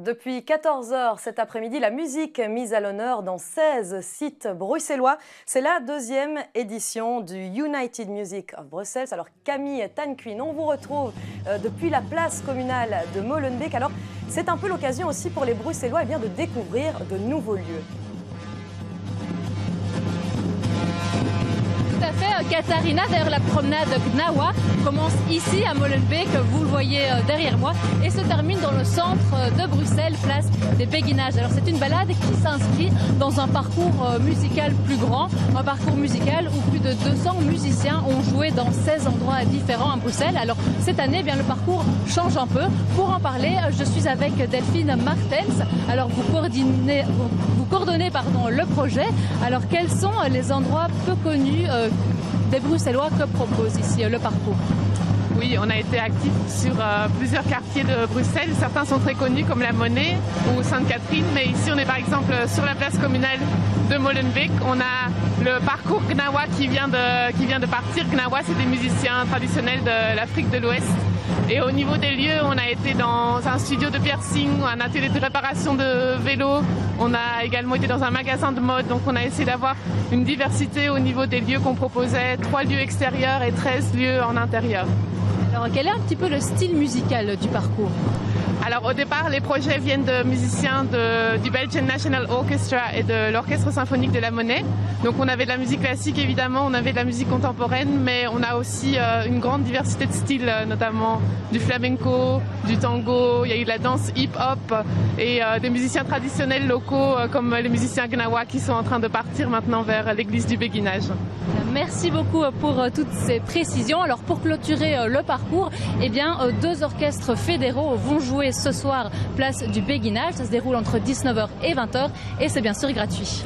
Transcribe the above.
Depuis 14 h cet après-midi, la musique mise à l'honneur dans 16 sites bruxellois. C'est la deuxième édition du United Music of Brussels. Alors Camille Tanquin, on vous retrouve depuis la place communale de Molenbeek. Alors c'est un peu l'occasion aussi pour les Bruxellois de découvrir de nouveaux lieux. Tout à fait, Katharina. D'ailleurs, la promenade Gnawa commence ici à Molenbeek, vous le voyez derrière moi, et se termine dans le centre de Bruxelles, place des Béguinages. Alors c'est une balade qui s'inscrit dans un parcours musical plus grand, un parcours musical où plus de 200 musiciens ont joué dans 16 endroits différents à Bruxelles. Alors cette année, le parcours change un peu. Pour en parler, je suis avec Delphine Martens. Alors vous coordonnez le projet. Alors quels sont les endroits peu connus des Bruxellois que propose ici le parcours? Oui, on a été actifs sur plusieurs quartiers de Bruxelles. Certains sont très connus comme la Monnaie ou Sainte-Catherine, mais ici on est par exemple sur la place communale de Molenbeek. On a le parcours Gnawa qui vient de partir. Gnawa, c'est des musiciens traditionnels de l'Afrique de l'Ouest. Et au niveau des lieux, on a été dans un studio de piercing, un atelier de réparation de vélos. On a également été dans un magasin de mode. Donc on a essayé d'avoir une diversité au niveau des lieux qu'on proposait. 3 lieux extérieurs et 13 lieux en intérieur. Alors quel est un petit peu le style musical du parcours? Alors au départ, les projets viennent de musiciens du Belgian National Orchestra et de l'Orchestre Symphonique de la Monnaie. Donc on avait de la musique classique évidemment, on avait de la musique contemporaine, mais on a aussi une grande diversité de styles, notamment du flamenco, du tango, il y a eu de la danse hip-hop et des musiciens traditionnels locaux comme les musiciens Gnawa qui sont en train de partir maintenant vers l'église du Béguinage. Merci beaucoup pour toutes ces précisions. Alors pour clôturer le parcours, 2 orchestres fédéraux vont jouer ce soir place du Béguinage. Ça se déroule entre 19 h et 20 h et c'est bien sûr gratuit.